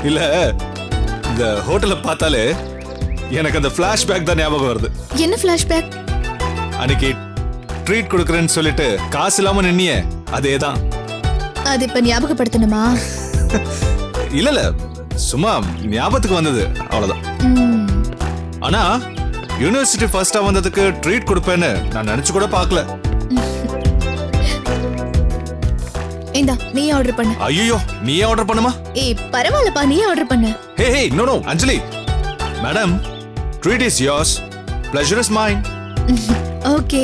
இல்ல இந்த ஹோட்டலை பார்த்தாலே எனக்கு அந்த ஃபிளாஷ்பேக் தான் ஞாபகம் வருது. என்ன ஃபிளாஷ்பேக்? அன்னைக்கு ட்ரீட் கொடுக்கறேன்னு சொல்லிட்டு காசு இல்லாம நின்னியே, அதேதான். அது இப்ப ஞாபகப்படுத்தணுமா? இல்ல இல்ல, சும்மா ஞாபகத்துக்கு வந்தது, அவ்வளவுதான். ஆனா யூனிவர்சிட்டி ஃபர்ஸ்டா வந்ததுக்கு ட்ரீட் கொடுப்பேன்னு நான் நினைச்சு கூட பார்க்கல. இந்தா நீ ஆர்டர் பண்ணு. ஐயோ, நீயே ஆர்டர் பண்ணுமா? ஏய் பரவாயில்லப்பா, நீ ஆர்டர் பண்ணு. Hey hey, no no Anjali madam, treat is yours, pleasure is mine. Okay.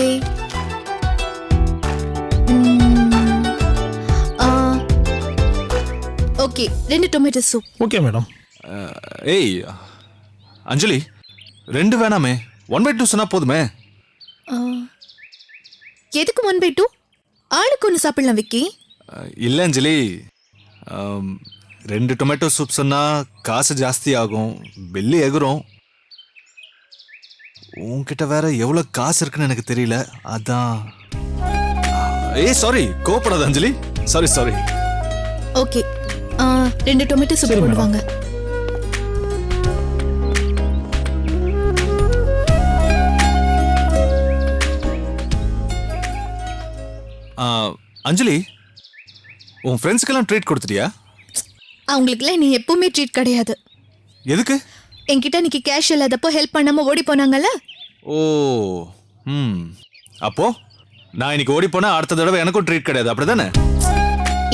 Okay, 2 tomato soup. Okay madam. ஏய் அஞ்சலி, 2 வேணாமே, 1/2 சொன்னா போதுமே. எதுக்கு 1/2? ஆளுக்கு ஒன்று சாப்பிடலாம் விக்கி. இல்ல அஞ்சலி, 2 டொமேட்டோ சூப் சொன்னா காசு ஜாஸ்தி ஆகும், பில்லு எகுரும். உன்கிட்ட வேற எவ்வளவு காசு இருக்குன்னு எனக்கு தெரியல, அதான். ஏய் சாரி, கோபப்படாத Anjali, sorry sorry. Okay, 2 tomato soup கொண்டு வாங்க. அஞ்சலி, உன் ஃப்ரெண்ட்ஸ்க்கெல்லாம் ட்ரீட் கொடுத்துட்டியா? அவங்களுக்குலாம் நீ எப்பவுமே ட்ரீட் கிடையாது. எதுக்கு? என்கிட்ட இன்னைக்கு கேஷ் இல்லாதப்போ ஹெல்ப் பண்ணாம ஓடி போனாங்கல்ல. ஓ, அப்போ நான் இன்னைக்கு ஓடி போனா அடுத்த தடவை எனக்கும் ட்ரீட் கிடையாது, அப்படிதானே?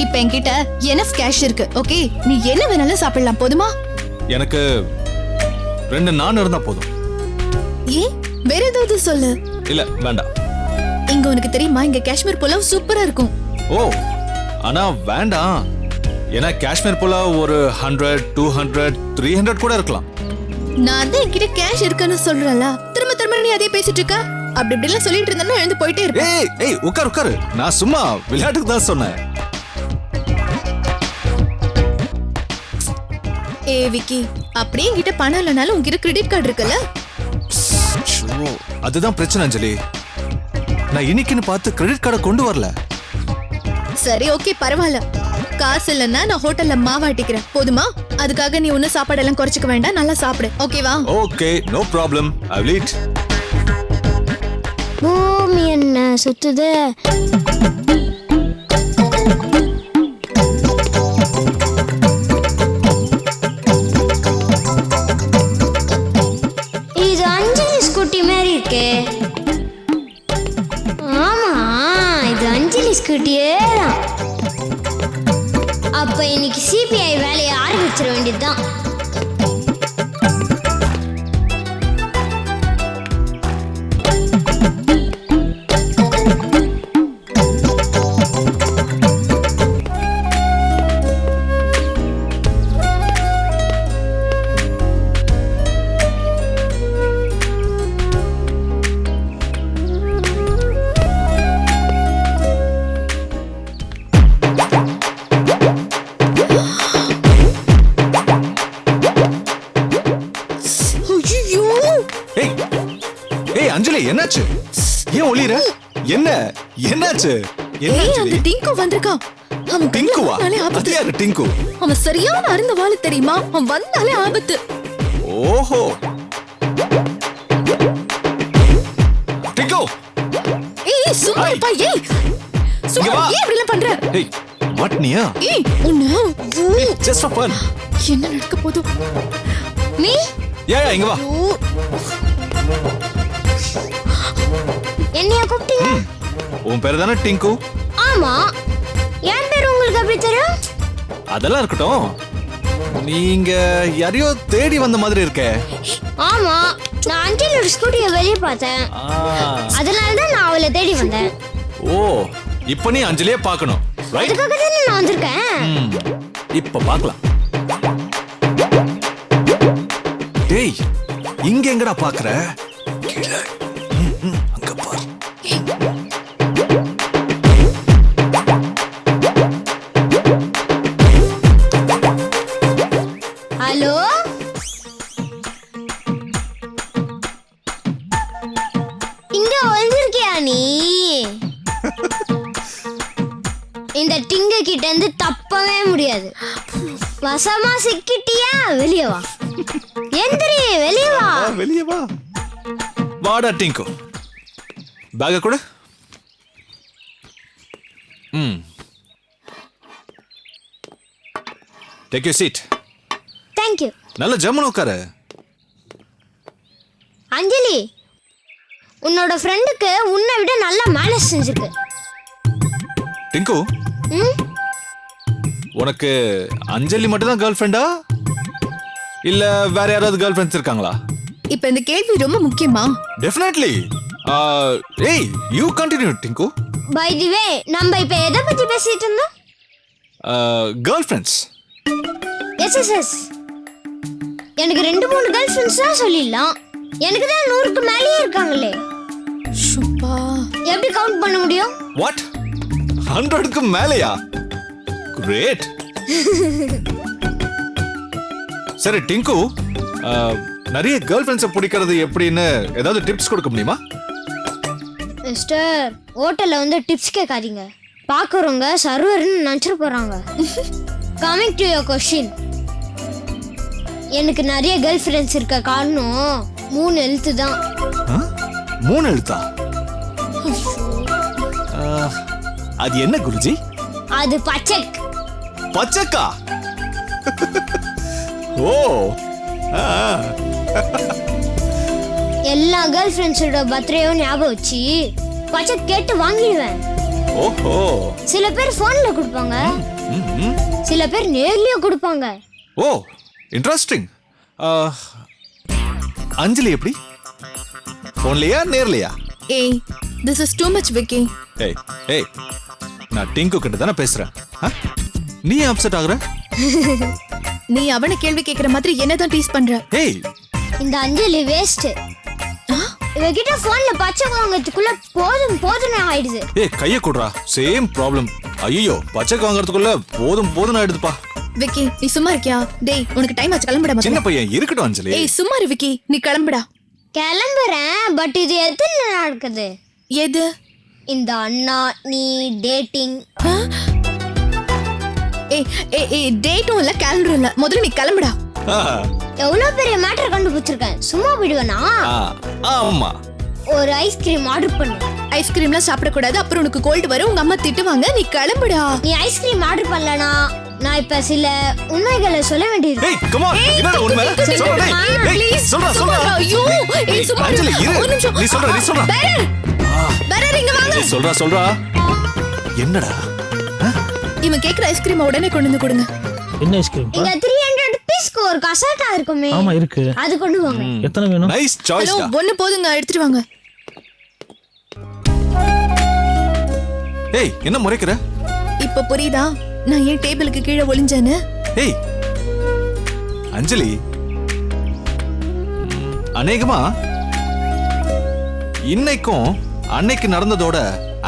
இப்ப என்கிட்ட எனஃப் கேஷ் இருக்கு. ஓகே, நீ என்ன வேணாலும் சாப்பிடலாம், போதுமா? எனக்கு 2 நான் இருந்தா போதும். ஏன் வேற ஏதாவது சொல்லு. இல்ல வேண்டாம். இங்க உனக்கு தெரியுமா, இங்க காஷ்மீர் புலாவ் சூப்பரா இருக்கும். ஓ, ஆனா வேண்டாம். ஏன்னா காஷ்மீர் புலாவ் ஒரு 100, 200, 300 கூட இருக்கலாம். நான் தான் என்கிட்ட கேஷ் இருக்குன்னு சொல்றேன்ல, திரும்ப திரும்ப நீ அதே பேசிட்டு இருக்க. அப்படி இப்படிலாம் சொல்லிட்டு இருந்தா எழுந்து போயிட்டே இருப்பேன். ஏய் ஏய், உட்காரு உட்காரு, நான் சும்மா விளையாட்டுக்கு தான் சொன்னேன். ஏ விக்கி, அப்படியே என்கிட்ட பணம் இல்லைனாலும் உங்ககிட்ட கிரெடிட் கார்டு இருக்குல்ல. அதுதான் பிரச்சனை அஞ்சலி, நான் இன்னைக்குன்னு பார்த்து கிரெடிட் கார்டை கொண்டு வரல. சரி ஓகே பரவாயில்ல, காசு இல்லைன்னா நான் ஹோட்டல்ல மாவாட்டிக்கிறேன், போதுமா? அதுக்காக நீ ஒன்னும் சாப்பாடெல்லாம் குறைச்சிக்க வேண்டாம், நல்லா சாப்பிடு, ஓகேவா? Okay, no problem, I will eat. பூமி என்ன சுத்துது? இது அஞ்சலி ஸ்கூட்டி மாதிரி இருக்கே. ஆமா, இது அஞ்சலி ஸ்கூட்டியே தான். அப்ப இன்னைக்கு சிபிஐ வேலையை ஆரம்பிச்சிட வேண்டியதுதான். அஞ்சலி என்னாச்சு? ஏன் ஒளிற? என்ன என்னாச்சு? அந்த டிங்கு வந்திருக்கான். அவன் டிங்குவா? அது யாரு டிங்கு? அவன் சரியான அருந்த வாளு தெரியுமா? அவன் வந்தாலே ஆபத்து. ஓஹோ, டிங்கு. ஏய் சும்மா பா, ஏய் சும்மா ஏன் இப்படி எல்லாம் பண்ற? ஏய் மாட்னியா? ஏய் உன்ன just for fun. என்ன நடக்க போதோ? நீ ஏய் இங்க வா. என்னைய கூப்பிட்டீங்க? உன் பேர் தானே டிங்கு? ஆமா. என் பேர் உங்களுக்கு எப்படி தெரியும்? அதெல்லாம் இருக்கட்டும், நீங்க யாரையோ தேடி வந்த மாதிரி இருக்கே. ஆமா, நான் அஞ்சலியோட ஸ்கூட்டியை வெளியே பார்த்தேன், அதனால தான் நான் அவளை தேடி வந்தேன். ஓ, இப்போ நீ அஞ்சலியே பார்க்கணும், ரைட்? அதுக்காக தானே நான் வந்திருக்கேன். இப்போ பார்க்கலாம். டேய், இங்க எங்கடா பாக்குற? கீழே அங்க பாரு. ஹலோ, இங்க வந்திருக்கியா நீ? இந்த டிங்க கிட்ட இருந்து தப்பவே முடியாது. வசமா சிக்கிட்டியா? வெளியே வா. எந்திரி, வெளியே வா. வெளியே வா. வாடா டிங்கு. பேக கொடு. Take you seat. தேங்க்யூ. நல்ல ஜம்முன்னு உட்காரு. அஞ்சலி, உன்னோட ஃப்ரெண்டுக்கு உன்னை விட நல்ல மேனேஜ் செஞ்சிருக்கு. டிங்கு, ம்? உனக்கு அஞ்சலி மட்டும் தான் கேர்ள் ஃப்ரெண்டா இல்ல வேற யாராவது கேர்ள் ஃப்ரெண்ட்ஸ் இருக்காங்களா? இப்ப இந்த கேள்வி ரொம்ப முக்கியமா? டெஃபினெட்லி. ஏய் you continue Tinku. By the way, நம்ம இப்ப எதை பத்தி பேசிட்டு இருந்தோம்? Girlfriends. எஸ். எனக்கு 2-3 கேர்ள் ஃப்ரெண்ட்ஸ் தான் சொல்லிடலாம். எனக்கு தான் 100க்கு மேலேயே இருக்காங்களே. ஷுப்பா. எப்படி கவுண்ட் பண்ண முடியும்? வாட்? 100க்கு மேலையா? கிரேட். சரி டிங்கு, நிறைய கேர்ள் ஃப்ரெண்ட்ஸை பிடிக்கிறது எப்படின்னு ஏதாவது டிப்ஸ் கொடுக்க முடியுமா? மிஸ்டர், ஹோட்டல்ல வந்து டிப்ஸ் கேட்காதீங்க. பார்க்குறவங்க சர்வர்னு நினச்சிட்டு போறாங்க. கமிங் டு யுவர் கொஸ்டின், எனக்கு நிறைய கேர்ள் ஃப்ரெண்ட்ஸ் இருக்க காரணம் 3 எழுத்து தான். 3 எழுத்தா? அது என்ன குருஜி? அது பச்சக். பச்சக்கா? ஓ. எல்லா கேர்ள் ஃப்ரெண்ட்ஸோட பர்த்டேயும் ஞாபகம் வச்சு பச்சக் கேட்டு வாங்கிடுவேன். ஓஹோ. சில பேர் ஃபோன்ல கொடுப்பாங்க, சில பேர் நேர்லயே கொடுப்பாங்க. ஓ இன்ட்ரெஸ்டிங். அஞ்சலி எப்படி? போன்லயா நேர்லயா? ஏய், this is too much Vicky. ஏய் ஏய், நான் டிங்கு கிட்ட தானே பேசுறேன். நீ அப்செட் ஆகுற? நீ அவனை கேள்வி கேக்குற மாதிரி என்னதான் டீஸ் பண்ற? ஏய், இந்த அஞ்சலி வேஸ்ட். இவகிட்ட போன்ல பச்சை வாங்குறதுக்குள்ள போதும் ஆயிடுது. ஏய் கைய குடுறா. Same problem. ஐயோ, பச்சை வாங்குறதுக்குள்ள போதும் ஆயிடுதுப்பா. விக்கி, நீ சும்மா இருக்கியா? டேய், உனக்கு டைம் ஆச்சு, கிளம்புடா. சின்ன பையன் இருக்கட்டும் அஞ்சலி. ஏய் சும்மா இரு விக்கி, நீ கிளம்புடா. கிளம்புறேன், பட் இது எத்தனை நாள் நடக்குது? எது? இந்த அண்ணா நீ டேட்டிங். ஏய் டேட்டும் இல்ல கேலண்டரும் இல்ல, முதல்ல நீ கிளம்புடா. எவ்வளவு பெரிய மேட்டர் கண்டுபிடிச்சிருக்கேன். சும்மா விடுவேனா? ஆமா. ஒரு ஐஸ்கிரீம் ஆர்டர் பண்ணு. ஐஸ்கிரீம்லாம் சாப்பிட கூடாது, அப்புறம் உனக்கு கோல்ட் வரும், உங்க அம்மா திட்டுவாங்க. நீ கிளம்புடா. நீ ஐஸ்கிரீம் ஆர்டர் பண்ணலனா நான் இப்ப சில உண்மைகளை சொல்ல வேண்டியது. ஏய் கம் ஆன், என்னடா உண்மை? சொல்றா டேய். ப்ளீஸ் சொல்றா. ஐயோ, ஏய் சும்மா அஞ்சலி இரு. ஒரு நிமிஷம். நீ சொல்றா. வேற இங்க வாங்க. நீ சொல்றா. என்னடா? இவன் கேக்குற ஐஸ்கிரீம் உடனே கொண்டு வந்து கொடுங்க. என்ன ஐஸ்கிரீம்? இங்க 300 பீஸ்க்கு ஒரு கசாட்டா இருக்குமே. ஆமா இருக்கு. அது கொண்டு வாங்க. எத்தனை வேணும்? Nice choice. ஹலோ, ஒண்ணு போதுங்க, எடுத்துட்டு வாங்க. ஏய் என்ன முறைக்கிற? இப்ப புரியுதா நான் ஏன் டேபிளுக்கு கீழே ஒளிஞ்சேன்னு? ஏய் அஞ்சலி, அநேகமா இன்னைக்கும் அன்னைக்கு நடந்ததோட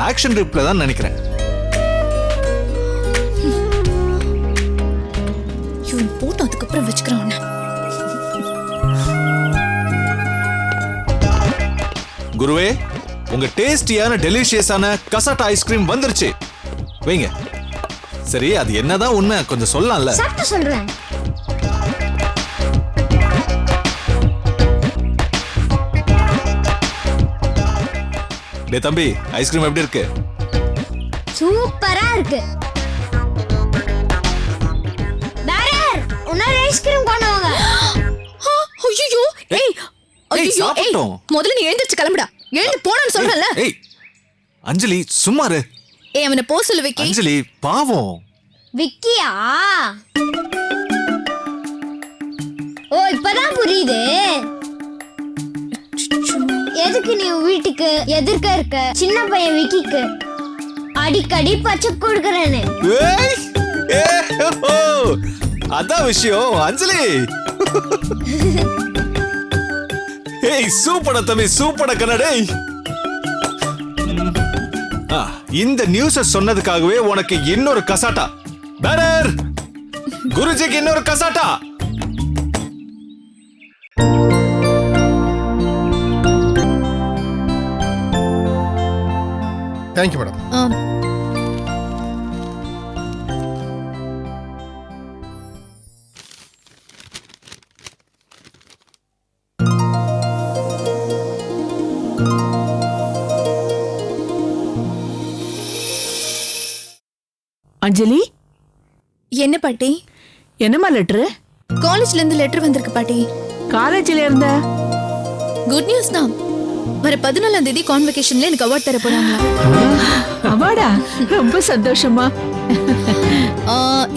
ஆக்ஷன் ரிப்ல தான் நினைக்கிறேன். இவன் போட்டு அதுக்கப்புறம் வச்சுக்கிறான். குருவே, உங்க டேஸ்டியான டெலிஷியஸான கசாட்டா ஐஸ்கிரீம் வந்துருச்சு. வைங்க. சரி, அது என்னதான் உண்மை கொஞ்சம் சொல்லலாம்ல? சாப்பிட்டு சொல்றேன். டேய் தம்பி, ஐஸ்கிரீம் எப்படி இருக்கு? சூப்பரா இருக்கு. பேரர், இன்னொரு ஐஸ்கிரீம் கொண்டு வாங்க. ஐயோ, ஏய் ஐயோ, சாப்பிட்டோம். முதல்ல நீ எழுந்திருச்சு கிளம்புடா. எழுந்து போடான்னு சொல்றேன்ல. ஏய் அஞ்சலி சும்மா இரு. ஏய் அவனை போ சொல்லு விக்கி. அஞ்சலி பாவம். விக்கியா? ஓ இப்பதான் புரியுது. எதுக்கு நீ வீட்டுக்கு எதிர்க்க இருக்க சின்ன பையன் விக்கிக்கு அடிக்கடி பச்சை கொடுக்கறேன்னு. ஏய், ஓ, அதான் விஷயம் அஞ்சலி. ஏய் சூப்பரா தம்பி, சூப்பரா கண்ணடே. இந்த நியூஸ சொன்னதுக்காகவே உனக்கு இன்னொரு கசாட்டா. பேரர், குருஜிக்கு இன்னொரு கசாட்டா. Thank you madam. அஞ்சலி, என்ன பாட்டி? என்னம்மா லெட்டரு? காலேஜ்ல இருந்து லெட்டர் வந்திருக்கு பாட்டி. காலேஜ்ல இருந்த குட் நியூஸ் தான். வர 14ஆம் தேதி கான்வெகேஷன்ல எனக்கு அவார்ட் தர போறாங்க. அவார்டா? ரொம்ப சந்தோஷமா.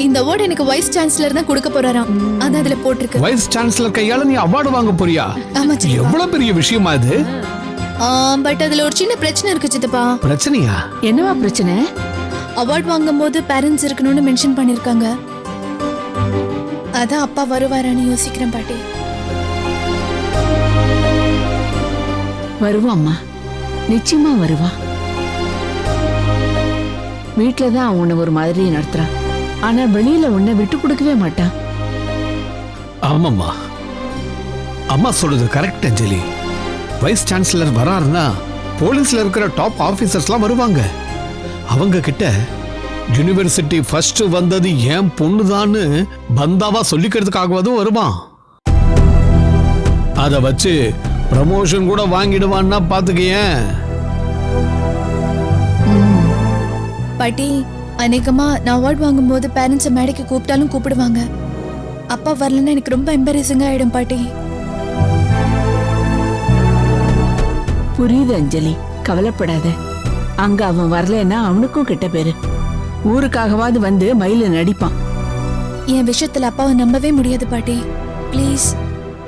இந்த அவார்ட் எனக்கு வைஸ் சான்சலர் தான் கொடுக்க போறாராம். அது அதுல போட்டிருக்கு. வைஸ் சான்சலர் கையால நீ அவார்டு வாங்க போறியா? ஆமா சித்தப்பா. எவ்வளவு பெரிய விஷயமா இது? பட் அதுல ஒரு சின்ன பிரச்சனை இருக்கு சித்தப்பா. பிரச்சனையா? என்னவா பிரச்சனை? அவார்ட் வாங்கும்போது பேரண்ட்ஸ் இருக்கணும்னு மென்ஷன் பண்ணிருக்காங்க. அதான் அப்பா வருவாரான்னு யோசிக்கிறேன் பாட்டி. வருவாம்மா, நிச்சயமா வருவா. வீட்டுலதான் உன்னை ஒரு மாதிரி நடத்துறான், ஆனா வெளியில உன்னை விட்டு கொடுக்கவே மாட்டான். ஆமாம்மா, அம்மா சொல்றது கரெக்ட் அஞ்சலி. வைஸ் சான்சலர் வராருன்னா போலீஸ்ல இருக்கிற டாப் ஆபீசர்ஸ்லாம் வருவாங்க. அவங்க கிட்ட யூனிவர்சிட்டி ஃபர்ஸ்ட் வந்தது ஏன் பொண்ணுதான்னு பந்தாவா சொல்லிக்கிறதுக்காகவதும் வருவான். அத வச்சு ப்ரமோஷன் கூட வாங்கிடுவான்னா பாத்துக்கேன். பாட்டி, அநேகமா நான் அவார்ட் வாங்கும்போது பேரண்ட்ஸை மேடைக்கு கூப்பிட்டாலும் கூப்பிடுவாங்க. அப்பா வரலன்னா எனக்கு ரொம்ப எம்பரேசிங்கா ஆயிடும் பாட்டி. புரியுது அஞ்சலி, கவலைப்படாத. அங்க அவன் வரலன்னா அவனுக்கும் கெட்ட பேரு. ஊருக்காகவாது வந்து மயில நடிப்பான். என் விஷயத்துல அப்பாவை நம்பவே முடியாது பாட்டி. ப்ளீஸ்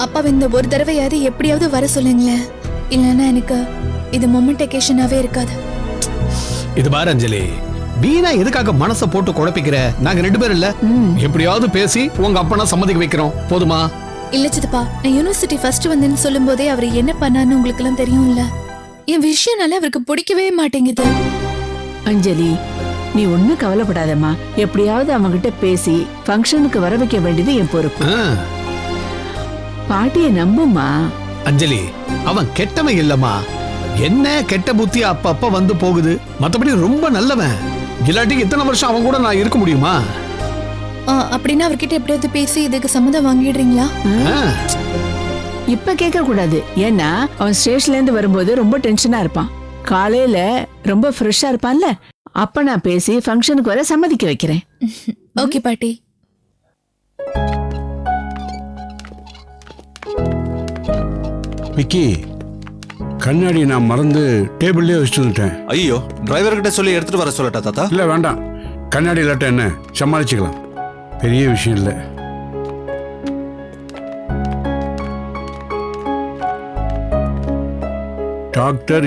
அப்பாவை இந்த ஒரு தடவையாவது எப்படியாவது வர சொல்லுங்களேன். இல்லைன்னா எனக்கு இது மொமெண்டேஷனாவே இருக்காது. இது பாரு அஞ்சலி, வீணா எதுக்காக மனசை போட்டு குழப்பிக்கிற? நாங்க 2 பேரும் இல்ல, எப்படியாவது பேசி உங்க அப்பனா சம்மதிக்க வைக்கிறோம், போதுமா? இல்ல சித்தப்பா, நான் யூனிவர்சிட்டி ஃபர்ஸ்ட் வந்தேன்னு சொல்லும் போதே அவர் என்ன பண்ணாருன்னு உங்களுக்கு எல்லாம் தெரியும்ல. என் விஷயம்னால அவருக்கு பிடிக்கவே மாட்டேங்குது. அஞ்சலி, நீ ஒண்ணும் கவலைப்படாதம்மா. எப்படியாவது அவங்கிட்ட பேசி ஃபங்க்ஷனுக்கு வர வைக்க வேண்டியது என் பொறுப்பு. பாட்டியை நம்புமா. அஞ்சலி, அவன் கெட்டவன் இல்லம்மா. என்ன கெட்ட புத்தி அப்பப்ப வந்து போகுது, மத்தபடி ரொம்ப நல்லவன். இல்லாட்டி இத்தனை வருஷம் அவன் கூட நான் இருக்க முடியுமா? அப்படின்னா அவர்கிட்ட எப்படியாவது பேசி இதுக்கு சம்மதம் வாங்கிடுறீங்களா? இப்ப கேட்க கூடாது. ஏன்னா அவன் ஸ்டேஷன்ல இருந்து வரும்போது ரொம்ப டென்ஷனா இருப்பான். காலையில ரொம்ப ஃப்ரெஷ்ஷா இருப்பான்ல, அப்ப நான் பேசி ஃபங்க்ஷனுக்கு வர சம்மதிக்க வைக்கிறேன். ஓகே பாட்டி. விக்கி, கண்ணாடி நான் மறந்து டேபிள்லயே வச்சுட்டு வந்துட்டேன். ஐயோ, டிரைவர் கிட்ட சொல்லி எடுத்துட்டு வர சொல்லட்டா தாத்தா? இல்ல வேண்டாம், கண்ணாடி இல்லாட்ட என்ன சமாளிச்சுக்கலாம், பெரிய விஷயம் இல்லை. டாக்டர்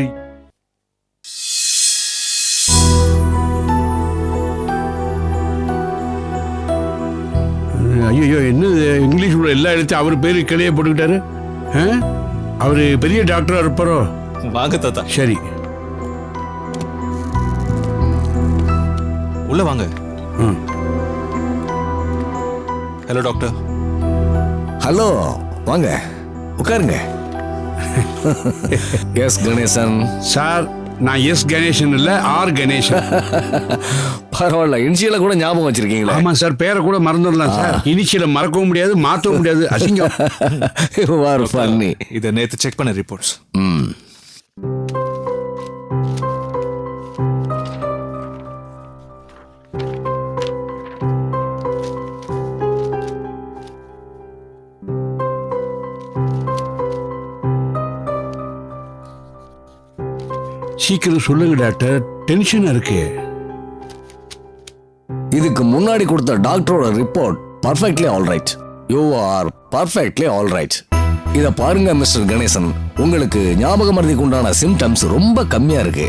ஐயோ, என்னது இங்கிலீஷ் உள்ள எல்லா எழுத்தையும் அவர் பேரு கிளையே போட்டுக்கிட்டாரு. அவரு பெரிய டாக்டரா இருப்பாரோ? வாங்க தாத்தா. சரி, உள்ள வாங்க. Hello doctor. ஹலோ, வாங்க உட்காருங்க. S Ganesan sir. நான் எஸ் கணேசன் இல்ல, ஆர் கணேசன். பரவாயில்ல, இனிஷியல கூட ஞாபகம் வச்சிருக்கீங்களா? ஆமா சார், பேரை கூட மறந்துடலாம் சார். இனிஷியல மறக்கவும் முடியாது, மாற்றவும் முடியாது, அசிங்கம். இதை நேத்து செக் பண்ண ரிப்போர்ட்ஸ். சீக்கிரம் சொல்லுங்க டாக்டர், டென்ஷனா இருக்கு. இதுக்கு முன்னாடி கொடுத்த டாக்டரோட report perfectly all right. You are perfectly all right. இத பாருங்க மிஸ்டர் கணேசன், உங்களுக்கு ஞாபக மறதிக்கு உண்டான சிம்டம்ஸ் ரொம்ப கம்மியா இருக்கு.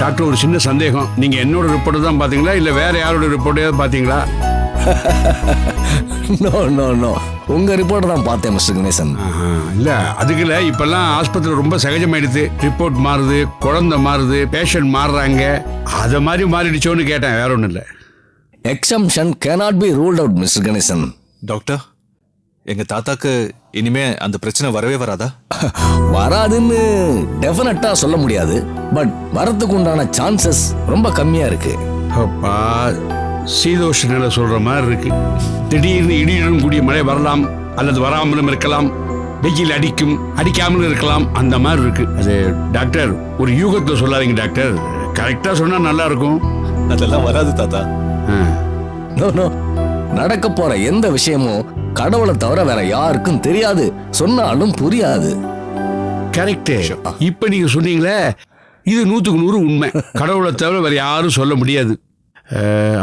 டாக்டர், ஒரு சின்ன சந்தேகம். நீங்க என்னோட ரிப்போர்ட் தான் பாத்தீங்களா இல்ல வேற யாரோட ரிப்போர்ட்டையாவது பாத்தீங்களா? நோ நோ நோ, உங்க ரிப்போர்ட் தான் பார்த்தேன் மிஸ்டர் கணேசன். இல்ல, அதுக்குல இப்பெல்லாம் ஆஸ்பத்திரி ரொம்ப சகஜமாயிடுது. ரிப்போர்ட் மாறுது, குழந்தை மாறுது, பேஷண்ட் மாறுறாங்க. அத மாதிரி மாறிடுச்சோன்னு கேட்டேன், வேற ஒண்ணும் இல்ல. Exemption cannot be ruled out mister Ganesan. Doctor, எங்க தாத்தாக்கு இனிமே அந்த பிரச்சனை வரவே வராதா? வராதுன்னு டெஃபினட்டா சொல்ல முடியாது, பட் வரதுக்கு உண்டான சான்சஸ் ரொம்ப கம்மியா இருக்கு. அப்பா, சீதோஷ நிலை சொல்ற மாதிரி இருக்கு. திடீர்னு இடியுடன் கூடிய மழை வரலாம், அல்லது வராமலும் இருக்கலாம். வெயில் அடிக்கும், அடிக்காமலும் இருக்கலாம். அந்த மாதிரி இருக்கு. அது டாக்டர் ஒரு யூகத்துல சொல்லாதீங்க டாக்டர். கரெக்டா சொன்னா நல்லா இருக்கும். அதெல்லாம் வராது தாத்தா. நோ நோ, நடக்க போற எந்த விஷயமும் கடவுளை தவிர வேற யாருக்கும் தெரியாது, சொன்னாலும் புரியாது. கரெக்ட். இப்ப நீங்க சொன்னீங்களே, இது 100க்கு 100 உண்மை. கடவுளை தவிர வேற யாரும் சொல்ல முடியாது.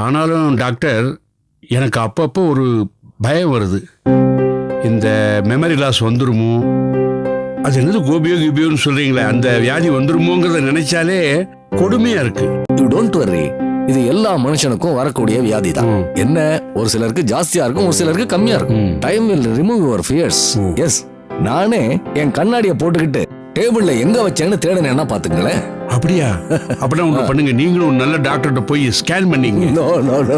ஆனாலும் டாக்டர், எனக்கு அப்பப்போ ஒரு பயம் வருது. இந்த மெமரி லாஸ் வந்துருமோ, அது என்னது கோபியோன்னு சொல்றீங்களே, அந்த வியாதி வந்துருமோங்கிறத நினைச்சாலே கொடுமையா இருக்கு. யூ டோன்ட் வரி, இது எல்லா மனுஷனுக்கும் வரக்கூடிய வியாதி தான். என்ன, ஒரு சிலருக்கு ஜாஸ்தியா இருக்கும், ஒரு சிலருக்கு கம்மியா இருக்கும். Time will remove your fears. Yes, நானே என் கண்ணாடியை போட்டுக்கிட்டு டேபிள்ல எங்க வச்சேன்னு தேடினேன்னா பாத்துங்களேன். அப்படியா? அப்படின்னா ஒண்ணு பண்ணுங்க, நீங்களும் ஒரு நல்ல டாக்டர்கிட்ட போய் ஸ்கேன் பண்ணீங்க. நோ நோ நோ,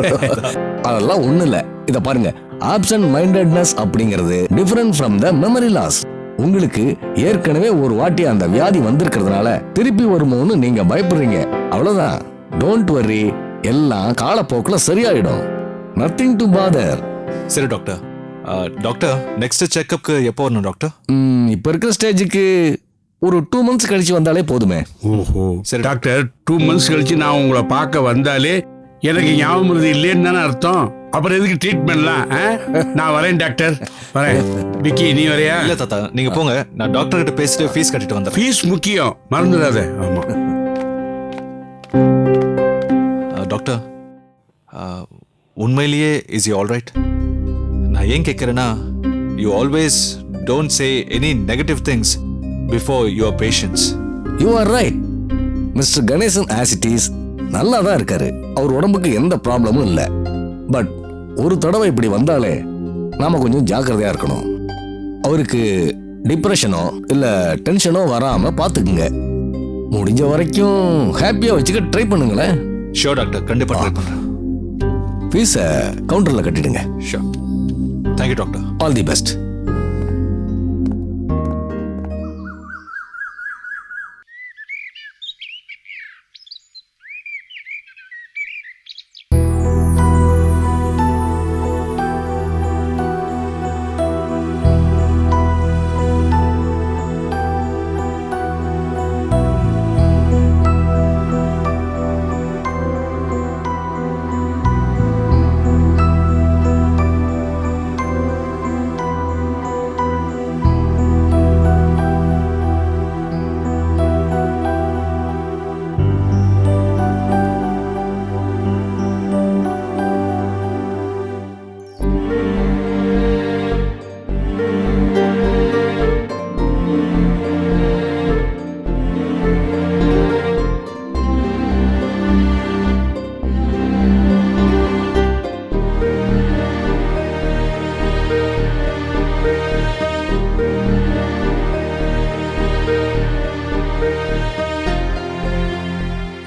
அதெல்லாம் ஒண்ணு இல்ல. இத பாருங்க, ஆப்சென்ட் மைண்டட்னஸ் அப்படிங்கிறது different from the memory loss. உங்களுக்கு ஏற்கனவே ஒரு வாட்டி அந்த வியாதி வந்திருக்கிறதுனால திருப்பி வருமோன்னு நீங்க பயப்படுறீங்க, அவ்வளவுதான். டோன்ட் வரி, எல்லாம் காலப்போக்குல சரியாயிடும். Nothing to father. சரி டாக்டர். டாக்டர், நெக்ஸ்ட் செக்கப்க்கு எப்போ வரணும் டாக்டர்? இப்ப இருக்கிற ஸ்டேஜுக்கு ஒரு 2 months கழிச்சு வந்தாலே போதுமே. ஓஹோ, சரி டாக்டர். 2 months கழிச்சு நான் உங்களை பார்க்க வந்தாலே எனக்கு ஞாபகம் மருதி இல்லைன்னு தானே அர்த்தம். அப்புறம் எதுக்கு ட்ரீட்மெண்ட்லாம்? நான் வரேன் டாக்டர், வரேன். விக்கி, நீ வரையா? இல்ல தாத்தா, நீங்க போங்க. நான் டாக்டர் கிட்ட பேசிட்டு ஃபீஸ் கட்டிட்டு வந்துடுறேன். ஃபீஸ் முக்கியம், மறந்துடாத. ஆமா டாக்டர், உண்மையிலேயே இஸ் யூ ஆல் ரைட்? நான் ஏன் கேட்குறேன்னா, you always don't say any negative things before your patients. You are right. Mister Ganesan as it is நல்லா தான் இருக்காரு. அவர் உடம்புக்கு எந்த ப்ராப்ளமும் இல்லை. பட் ஒரு தடவை இப்படி வந்தாலே நாம கொஞ்சம் ஜாக்கிரதையா இருக்கணும். அவருக்கு டிப்ரெஷனோ இல்ல டென்ஷனோ வராம பாத்துக்குங்க. முடிஞ்ச வரைக்கும் ஹாப்பியா வச்சுக்க ட்ரை பண்ணுங்களேன். ஷோர் டாக்டர், கண்டிப்பா ட்ரை பண்றேன். ஃபீஸை கவுண்டர்ல கட்டிடுங்க. Sure. Thank you doctor. All the best.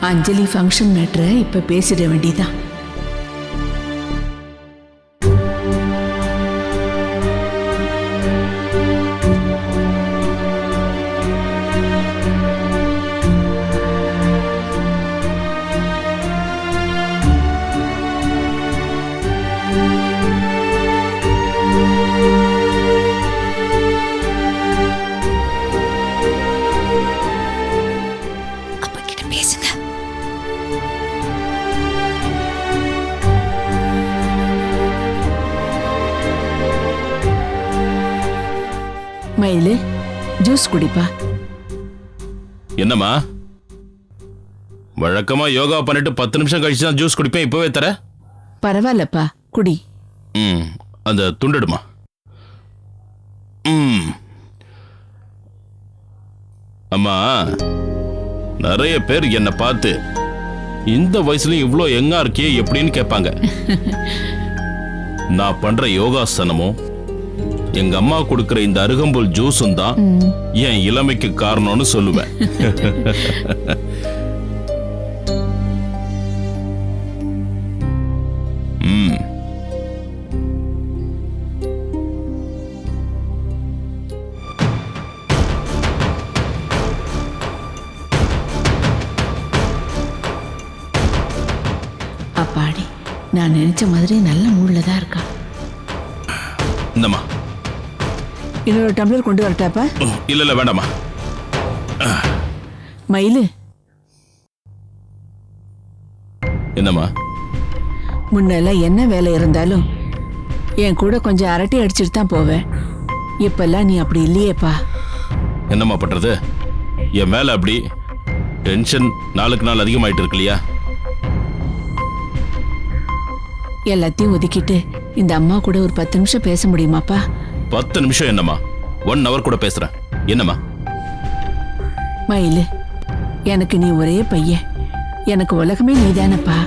Anjali function மேட்ரை இப்ப பேசிட வேண்டியதான். அப்பா கிட்ட பேசுங்க. மயிலு, ஜூஸ் குடிப்பா. என்னம்மா, வழக்கமா யோகா பண்ணிட்டு 10 நிமிஷம் கழிச்சு தான் ஜூஸ் குடிப்பேன், இப்பவே தர? பரவாயில்லப்பா, குடி. அந்த துண்டுடுமா. அம்மா, நிறைய பேர் என்னை பார்த்து இந்த வயசுலயும் இவ்வளோ யங்கா இருக்கியே எப்படின்னு கேட்பாங்க. நான் பண்ற யோகாசனமும் எங்க அம்மா கொடுக்கிற இந்த அருகம்புல் ஜூஸும் தான் என் இளமைக்கு காரணம்னு சொல்லுவேன். அப்பாடி, நான் நினைச்ச மாதிரி நல்ல மூட்ல தான் இருக்கா. இந்தம்மா. இன்னொரு டம்ளர் கொண்டு வரட்டாப்பா? இல்ல வேண்டாமா. மயிலு, முன்னெல்லாம் என்ன வேலை இருந்தாலும் என் கூட கொஞ்சம் அரட்டை அடிச்சுட்டு தான் போவேன். இப்பெல்லாம் நீ அப்படி இல்லையேப்பா. என்னம்மா பண்றது? என் மேல அப்படி டென்ஷன் நாளுக்கு நாள் அதிகமாயிட்டு இருக்கு இல்லையா? எல்லாத்தையும் ஒதுக்கிட்டு இந்த அம்மா கூட ஒரு 10 நிமிஷம் பேச முடியுமாப்பா? 10 நிமிஷம் என்னம்மா, 1 hour கூட பேசுறேன். என்னம்மா? மயிலு, எனக்கு நீ ஒரே பையன். எனக்கு உலகமே நீதானப்பா.